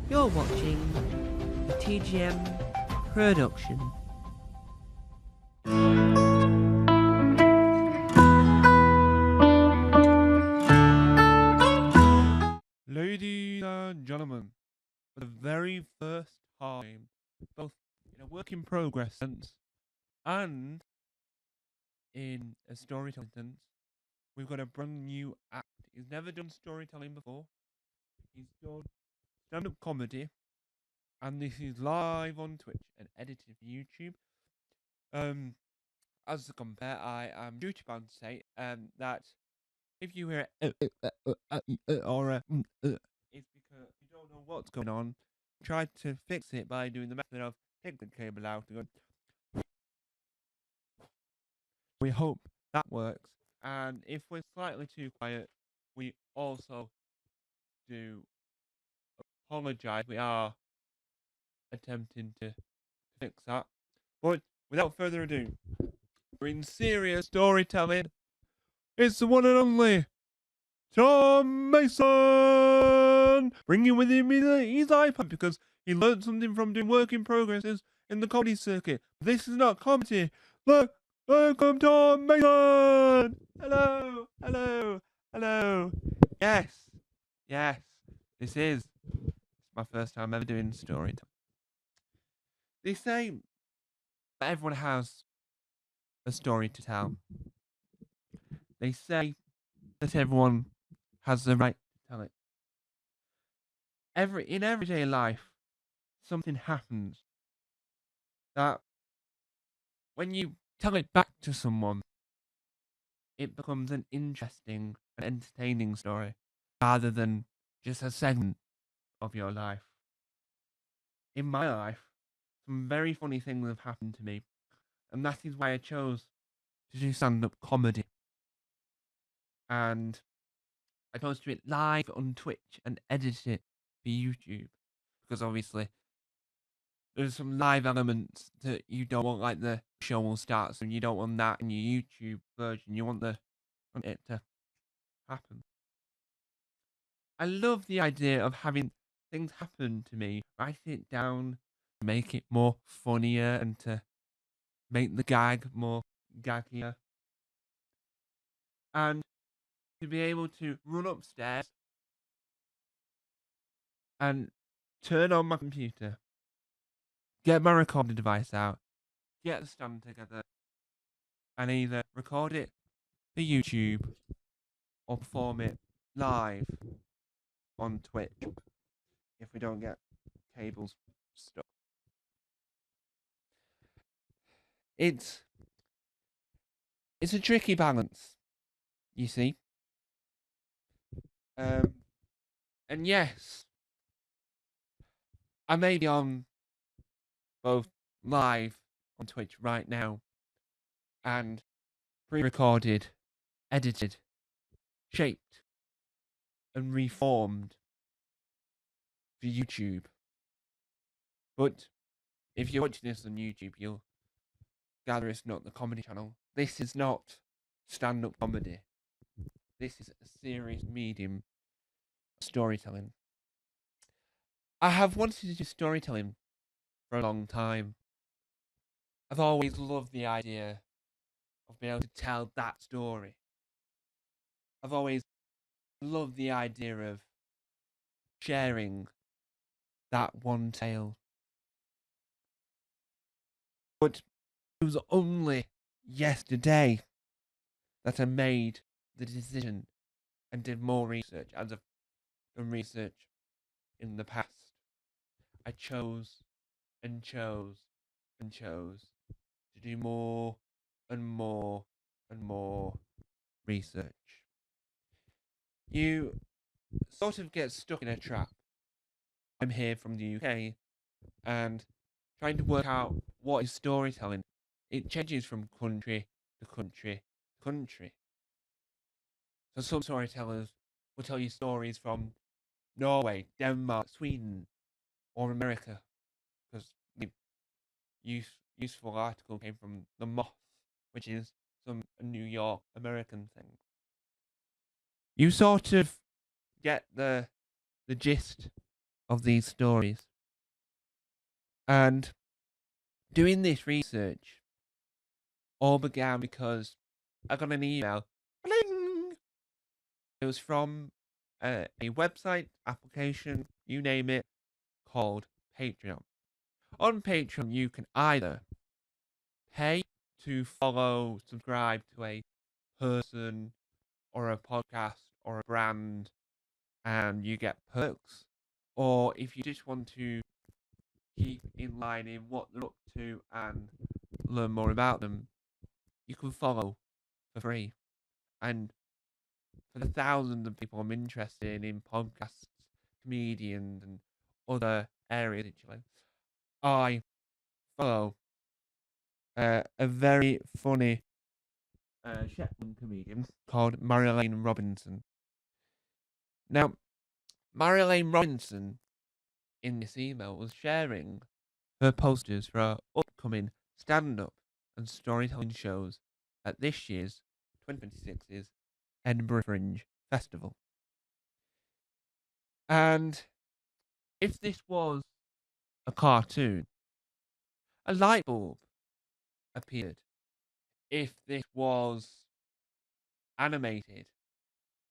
You're watching the TGM production. Ladies and gentlemen, for the very first time, both in a work in progress sense and in a storytelling sense, we've got a brand new act. He's never done storytelling before. He's done stand-up comedy, and this is live on Twitch and edited for YouTube. As to compare, I am duty bound to say that if you hear or it's because you don't know what's going on. Try to fix it by doing the method of take the cable out and go. We hope that works. And if we're slightly too quiet, we also do apologise. We are attempting to fix that. But without further ado, we're in serious storytelling. It's the one and only Tom Mason, bringing with him his iPad because he learned something from doing work in progresses in the comedy circuit. This is not comedy. Look, welcome Tom Mason. Hello, hello, hello. Yes, yes. This is my first time ever doing storytelling. They say that everyone has a story to tell. They say that everyone has the right to tell it. In everyday life, something happens that when you tell it back to someone, it becomes an interesting and entertaining story rather than just a segment of your life. In my life, some very funny things have happened to me, and that is why I chose to do stand-up comedy. And I chose to do it live on Twitch and edit it for YouTube, because obviously there's some live elements that you don't want, like the show will start, so you don't want that in your YouTube version. You want it to happen. I love the idea of having things happen to me, write it down, make it more funnier, and to make the gag more gaggier. And to be able to run upstairs and turn on my computer, get my recording device out, get the stand together, and either record it for YouTube or perform it live on Twitch if we don't get cables stuck. It's a tricky balance, you see. And yes, I may be on both live on Twitch right now and pre-recorded, edited, shaped, and reformed for YouTube. But if you're watching this on YouTube, you'll gather it's not the comedy channel. This is not stand-up comedy. This is a serious medium storytelling. I have wanted to do storytelling for a long time. I've always loved the idea of being able to tell that story. I've always loved the idea of sharing that one tale. But it was only yesterday that I made the decision and did more research, as I've done research in the past. I chose and chose and chose to do more and more and more research. You sort of get stuck in a trap. I'm here from the UK and trying to work out what is storytelling. It changes from country to country to country. So some storytellers will tell you stories from Norway, Denmark, Sweden, or America, because the useful article came from The Moth, which is some New York American thing. You sort of get the gist of these stories. And doing this research all began because I got an email. Bling! It was from a website, application, you name it, called Patreon. On Patreon, you can either pay to follow, subscribe to a person or a podcast or a brand, and you get perks. Or if you just want to keep in line in what they're up to and learn more about them, you can follow for free. And for the thousands of people I'm interested in podcasts, comedians, and other areas, I follow a very funny Shetland comedian called Marilyn Robinson. Now, Marilyn Robinson in this email was sharing her posters for her upcoming stand-up and storytelling shows at this year's 2026's Edinburgh Fringe Festival. And if this was a cartoon, a light bulb appeared. If this was animated,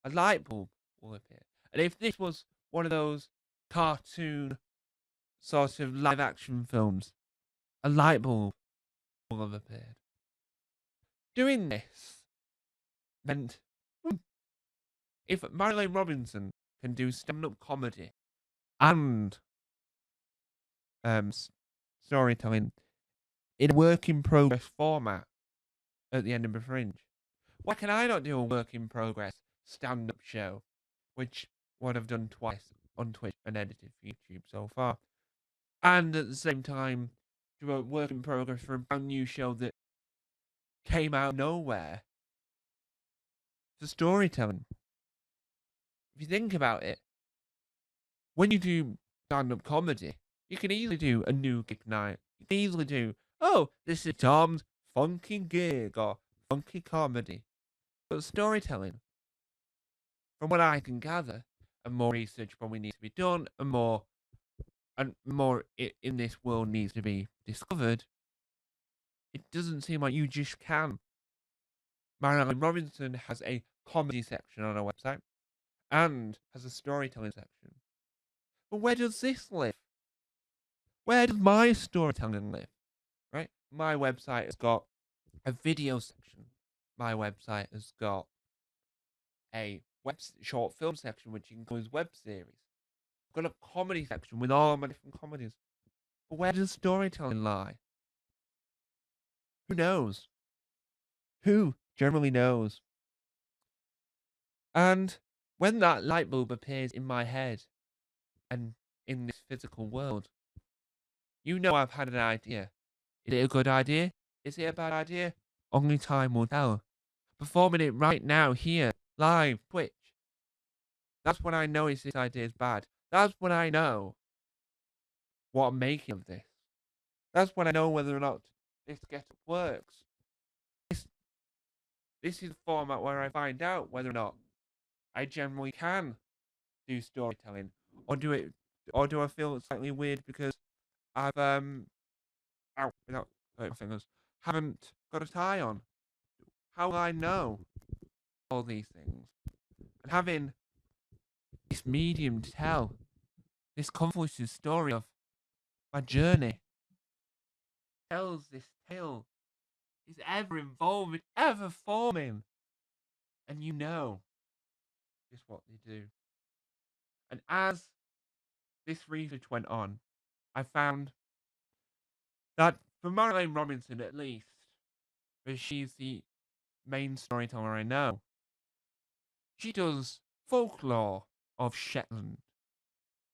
a light bulb will appear. And if this was one of those cartoon sort of live action films, a light bulb will have appeared. Doing this meant if Marilyn Robinson can do stand-up comedy and storytelling in a work-in-progress format at the Edinburgh Fringe, why can I not do a work-in-progress stand-up show, which what I've done twice on Twitch and edited for YouTube so far, and at the same time do a work-in-progress for a brand new show that came out of nowhere for storytelling? If you think about it, when you do stand-up comedy, you can easily do a new gig night. You can easily do, oh, this is Tom's funky gig or funky comedy. But storytelling, from what I can gather, and more research probably needs to be done, and more in this world needs to be discovered, it doesn't seem like you just can. Marilyn Robinson has a comedy section on her website and has a storytelling section. But where does this live? Where does my storytelling live? Right? My website has got a video section. My website has got a short film section, which includes web series. I've got a comedy section with all my different comedies. But where does storytelling lie? Who knows? Who generally knows? And when that light bulb appears in my head and in this physical world, you know I've had an idea. Is it a good idea? Is it a bad idea? Only time will tell. Performing it right now, here, live, Twitch. That's when I know if this idea is bad. That's when I know what I'm making of this. That's when I know whether or not this getup works. This is the format where I find out whether or not I generally can do storytelling, or do I feel slightly weird because I've without hurting my fingers, haven't got a tie on. How will I know all these things? And having this medium to tell this convoluted story of my journey tells this tale is ever evolving, ever forming, and you know just what they do. And as this research went on, I found that for Marilyn Robinson at least, because she's the main storyteller I know, she does folklore of Shetland.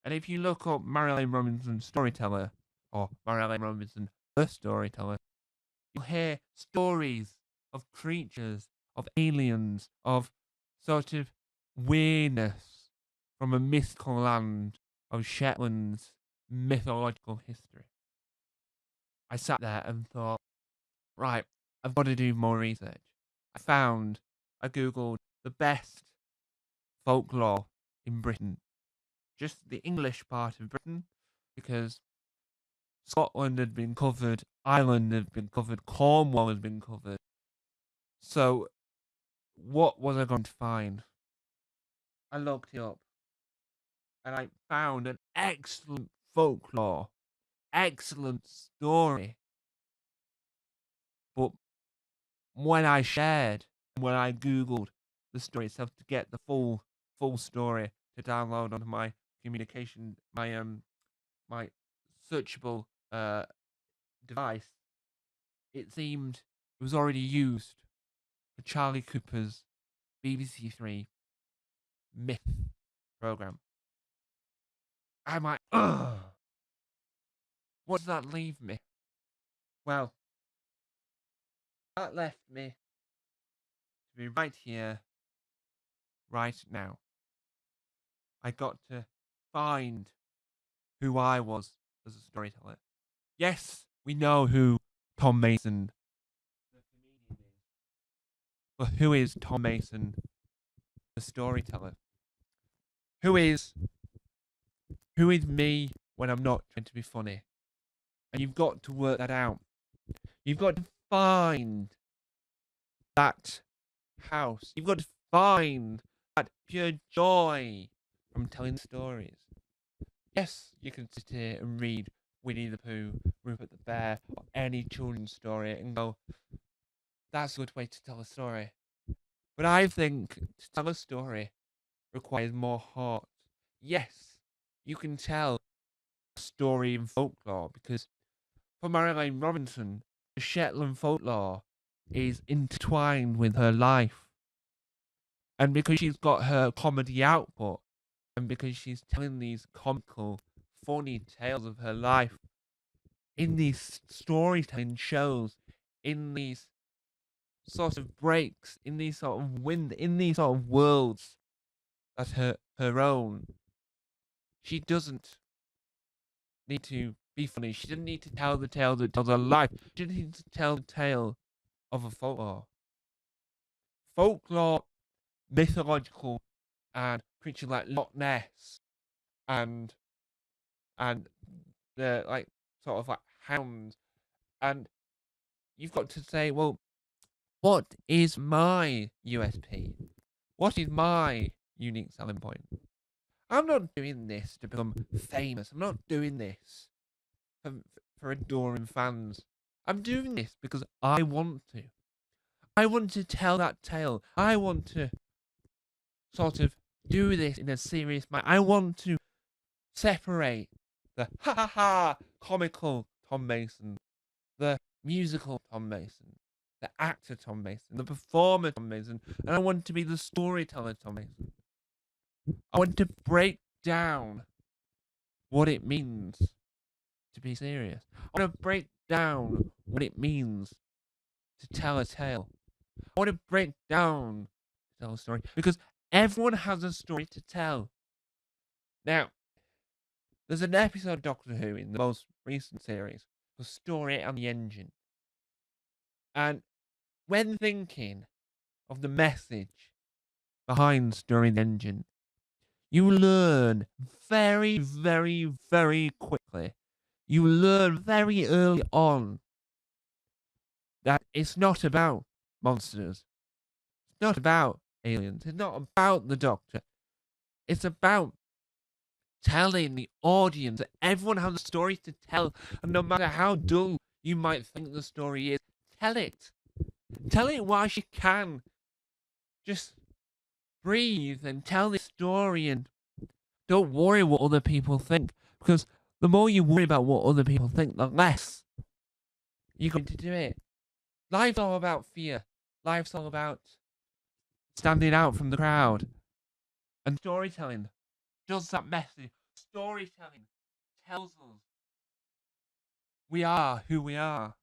And if you look up Marilyn Robinson storyteller, or Marilyn Robinson the storyteller, you'll hear stories of creatures, of aliens, of sort of weirdness from a mystical land of Shetland's mythological history. I sat there and thought, right, I've got to do more research. I googled the best folklore in Britain. just the English part of Britain, because Scotland had been covered, Ireland had been covered, Cornwall had been covered. So, what was I going to find? I looked it up, and I found an excellent folklore, excellent story. But when I Googled the story itself to get the full story to download onto my communication, my searchable device, it seemed it was already used for Charlie Cooper's BBC Three Myth program. I'm like, ugh. What does that leave me? Well, that left me to be right here, right now. I got to find who I was as a storyteller. Yes, we know who Tom Mason, the comedian, is. But who is Tom Mason, the storyteller? Who is me when I'm not trying to be funny? And you've got to work that out. You've got to find that house. You've got to find that pure joy from telling stories. Yes, you can sit here and read Winnie the Pooh, Rupert the Bear, or any children's story and go, that's a good way to tell a story. But I think to tell a story requires more heart. Yes, you can tell a story in folklore, because for Marilyn Robinson, the Shetland folklore is intertwined with her life. And because she's got her comedy output, and because she's telling these comical, funny tales of her life in these storytelling shows, in these sort of breaks, in these sort of worlds that are her own, she doesn't need to be funny. She doesn't need to tell the tale that tells her life. She doesn't need to tell the tale of a folklore. Folklore, mythological, and creatures like Loch Ness, and the like sort of like hounds, and you've got to say, well, what is my USP? What is my unique selling point? I'm not doing this to become famous. I'm not doing this for adoring fans. I'm doing this because I want to. I want to tell that tale. I want to sort of do this in a serious manner. I want to separate the ha ha ha comical Tom Mason, the musical Tom Mason, the actor Tom Mason, the performer Tom Mason, and I want to be the storyteller Tom Mason. I want to break down what it means to be serious. I want to break down what it means to tell a tale. I want to break down to tell a story, because everyone has a story to tell. Now, there's an episode of Doctor Who in the most recent series, The Story and the Engine. And when thinking of the message behind Story and the Engine, you learn very, very, very quickly. You learn very early on that it's not about monsters. It's not about aliens. It's not about the Doctor. It's about telling the audience that everyone has a story to tell. And no matter how dull you might think the story is, tell it. Tell it whilst you can. Just breathe and tell the story, and don't worry what other people think. Because the more you worry about what other people think, the less you're going to do it. Life's all about fear. Life's all about standing out from the crowd. And storytelling does that message. Storytelling tells us we are who we are.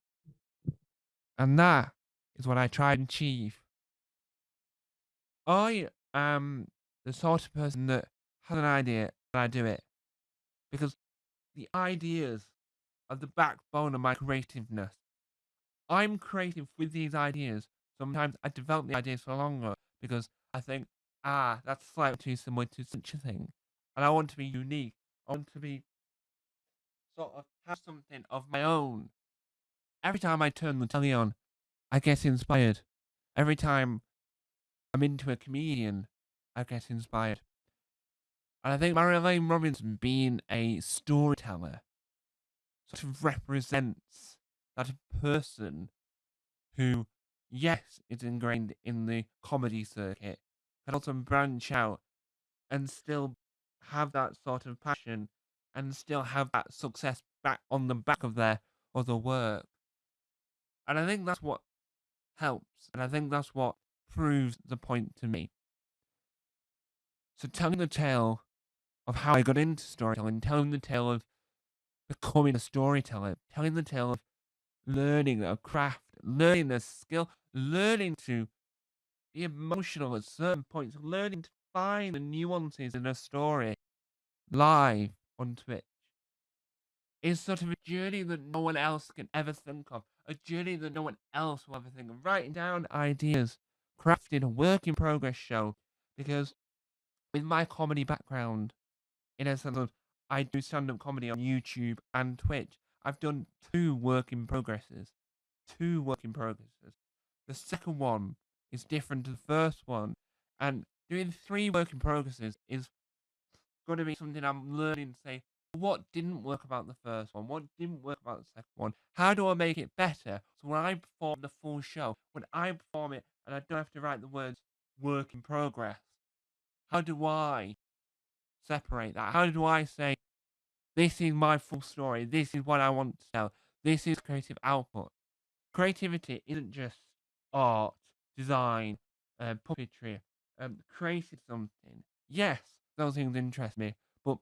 And that is what I try and achieve. I am the sort of person that has an idea and I do it. Because the ideas are the backbone of my creativeness. I'm creative with these ideas. Sometimes I develop the ideas for longer because I think, that's slightly too similar to such a thing. and I want to be unique. I want to be sort of have something of my own. Every time I turn the telly on, I get inspired. Every time I'm into a comedian, I get inspired. And I think Marilyn Robinson being a storyteller sort of represents that person who, yes, is ingrained in the comedy circuit, can also branch out and still have that sort of passion and still have that success back on the back of their other work. And I think that's what helps, and I think that's what proves the point to me. So telling the tale of how I got into storytelling, telling the tale of becoming a storyteller, telling the tale of learning a craft, learning a skill, learning to be emotional at certain points, learning to find the nuances in a story live on Twitch is sort of a journey that no one else can ever think of, a journey that no one else will ever think of. Writing down ideas, crafting a work in progress show, because with my comedy background, in a sense of I do stand up comedy on YouTube and Twitch, I've done two work in progresses. Two work in progresses. The second one is different to the first one, and doing three work in progresses is going to be something I'm learning to say, what didn't work about the first one? What didn't work about the second one? How do I make it better? So when I perform the full show, when I perform it and I don't have to write the words work in progress, how do I separate that? How do I say, this is my full story, this is what I want to tell, this is creative output? Creativity isn't just art, design, puppetry, creating something. Yes, those things interest me, but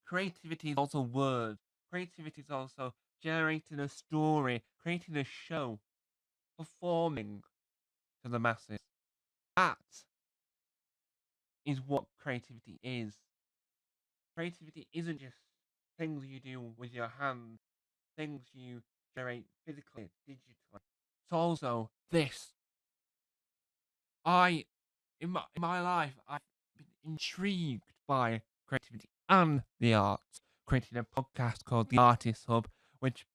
creativity is also words. Creativity is also generating a story, creating a show, performing to the masses. That is what creativity is. Creativity isn't just things you do with your hands, things you generate physically, digitally. It's also this. In my life, I've been intrigued by creativity and the arts, creating a podcast called The Artist Hub, which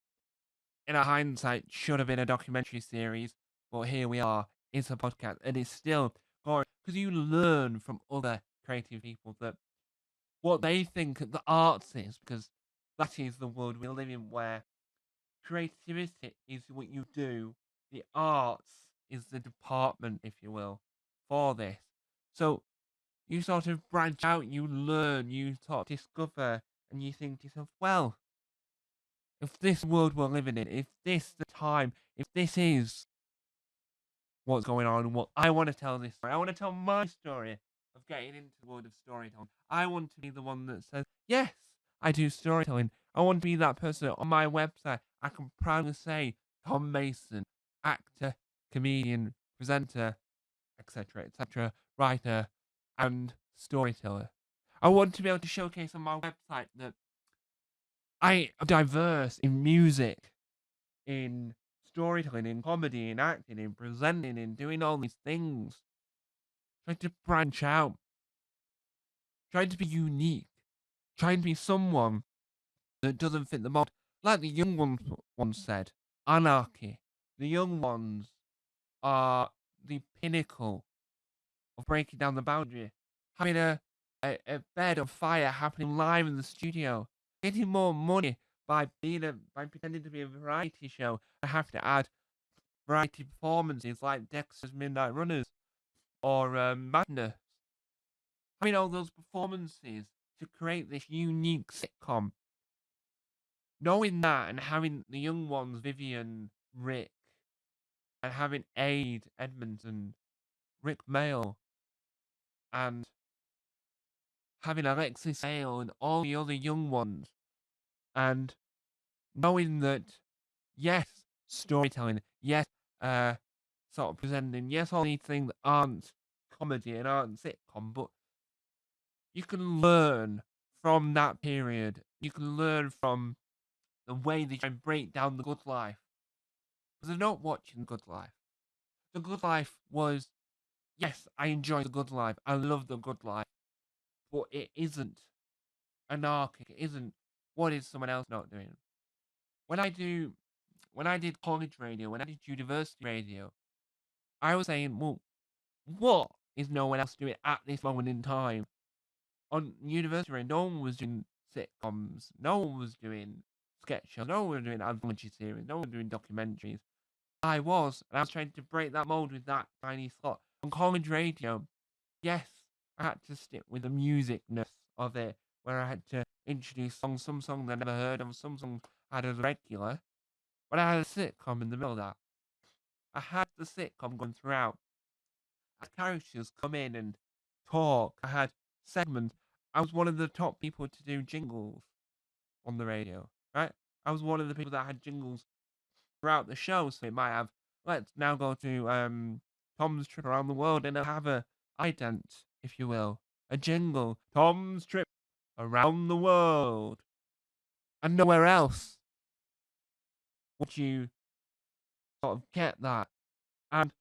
in a hindsight should have been a documentary series, but here we are. It's a podcast, and it's still going because you learn from other creative people that what they think the arts is, because that is the world we live in, where creativity is what you do, the arts is the department, if you will, for this. So you sort of branch out, you learn, you sort of discover, and you think to yourself, well, if this world we're living in, if this the time, if this is what's going on, well, I want to tell this story. I want to tell my story of getting into the world of storytelling. I want to be the one that says, yes, I do storytelling. I want to be that person on my website. I can proudly say, Tom Mason, actor, comedian, presenter, etc., etc., writer, and storyteller. I want to be able to showcase on my website that I am diverse in music, in storytelling, in comedy, in acting, in presenting, in doing all these things. Trying to branch out, trying to be unique, trying to be someone that doesn't fit the mold. Like the young ones once said, anarchy. The young ones are the pinnacle of breaking down the boundary. Having a bed of fire happening live in the studio. Getting more money by pretending to be a variety show. I have to add variety performances like Dexter's Midnight Runners or Madness. Having all those performances to create this unique sitcom. Knowing that and having the young ones, Vivian, Rick, and having Aid Edmondson, Rick Mail, and having Alexis Hale and all the other young ones, and knowing that, yes, storytelling, yes, sort of presenting, yes, all these things aren't comedy and aren't sitcom, but you can learn from that period. You can learn from the way they try and break down the good life. Because they're not watching the good life. The good life was, yes, I enjoy the good life. I love the good life. but it isn't anarchic. It isn't what is someone else not doing. When I did college radio, when I did university radio, I was saying, well, what is no one else doing at this moment in time? On university radio, no one was doing sitcoms, no one was doing sketch shows, no one was doing anthology series, no one was doing documentaries. I was, and I was trying to break that mold with that tiny slot. On college radio, yes, I had to stick with the musicness of it, where I had to introduce songs, some songs I never heard of, some songs I had as regular, but I had a sitcom in the middle of that. I had the sitcom going throughout. I had characters come in and talk. I had segments. I was one of the top people to do jingles on the radio, right? I was one of the people that had jingles throughout the show, so it might have, let's now go to Tom's trip around the world, and it'll have a ident, if you will, a jingle, Tom's trip around the world, and nowhere else would you sort of get that. And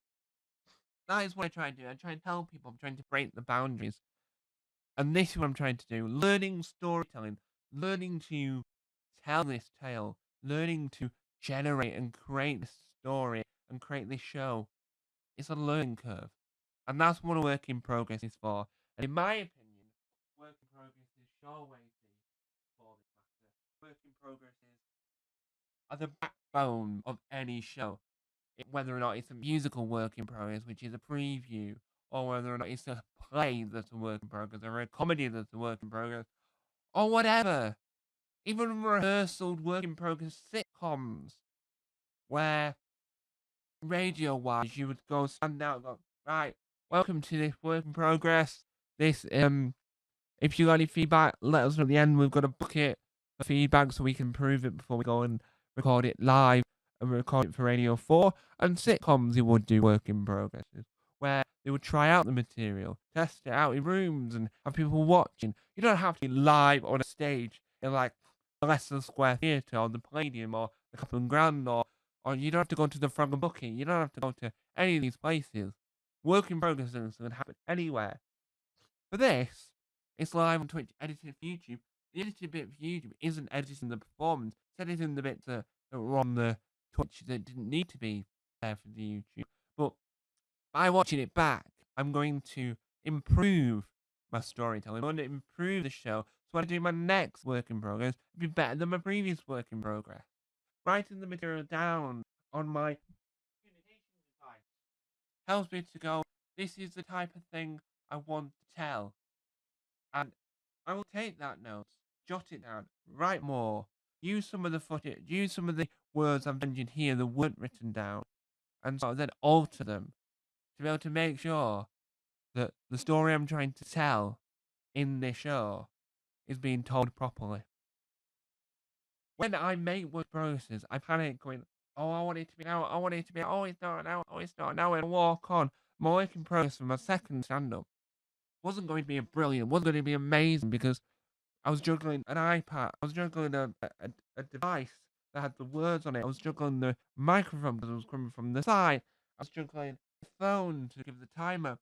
that is what I try and do. I try and tell people I'm trying to break the boundaries, and this is what I'm trying to do. Learning storytelling, learning to tell this tale, learning to generate and create this story and create this show. It's a learning curve. And that's what a work in progress is for. And in my opinion, work in progress is sure way for this matter. Work in progresses are the backbone of any show. Whether or not it's a musical work in progress, which is a preview, or whether or not it's a play that's a work in progress, or a comedy that's a work in progress, or whatever. Even rehearsal work in progress sitcoms, where radio wise you would go stand out and go, right, welcome to this work in progress. This if you got any feedback, let us know at the end. We've got a bucket for feedback so we can improve it before we go and record it live and record it for Radio 4. And sitcoms, they would do work in progresses where they would try out the material, test it out in rooms, and have people watching. You don't have to be live on a stage in like the Leicester Square Theatre or the Palladium or the Clapham Grand, or you don't have to go to the Frog and Bucket. You don't have to go to any of these places. Work in progress can happen anywhere. For this, it's live on Twitch, edited for YouTube. The edited bit for YouTube isn't editing the performance, it's editing the bits that were on the Twitch that didn't need to be there for the YouTube. But by watching it back, I'm going to improve my storytelling. I'm going to improve the show. So when I do my next work in progress, it'll be better than my previous work in progress. Writing the material down on my communication device helps me to go, this is the type of thing I want to tell. And I will take that note, jot it down, write more, use some of the footage, use some of the words I've mentioned here that weren't written down, and sort of then alter them to be able to make sure that the story I'm trying to tell in this show is being told properly. When I make work progresses, I panic going, oh, I want it to be now, I want it to be, oh, it's not now, oh, it's not now, and walk on. My work in progress for my second stand-up wasn't going to be brilliant, wasn't going to be amazing, because I was juggling an iPad, I was juggling a device that had the words on it, I was juggling the microphone because it was coming from the side, I was juggling the phone to give the timer.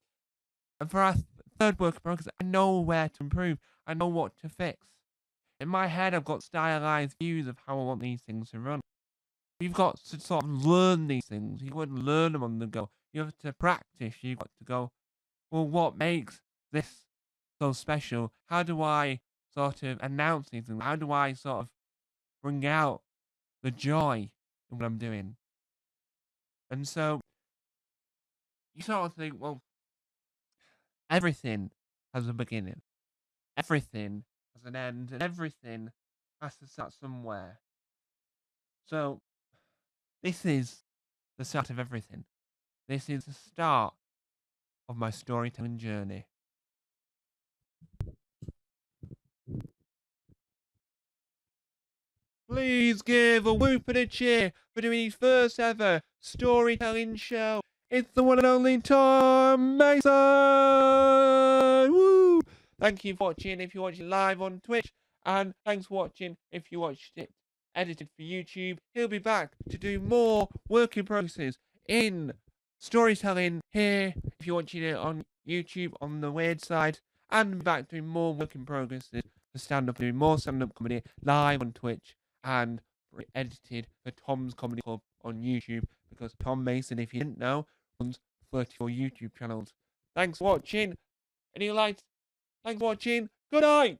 And for our third work in progress, I know where to improve, I know what to fix. In my head, I've got stylized views of how I want these things to run. You've got to sort of learn these things. You wouldn't learn them on the go. You have to practice. You've got to go, well, what makes this so special? How do I sort of announce these things? How do I sort of bring out the joy in what I'm doing? And so you sort of think, well, everything has a beginning. Everything has an end, and everything has to start somewhere. So this is the start of everything. This is the start of my storytelling journey. Please give a whoop and a cheer for doing his first ever storytelling show. It's the one and only Tom Mason! Woo! Thank you for watching if you're watching live on Twitch, and thanks for watching if you watched it edited for YouTube. He'll be back to do more work in progresses in storytelling here if you're watching it on YouTube on the weird side. and be back doing more work in progress for stand-up, doing more stand-up comedy live on Twitch and edited for Tom's Comedy Club on YouTube, because Tom Mason, if you didn't know, runs 34 YouTube channels. Thanks for watching. Any likes? Thanks for watching. Good night.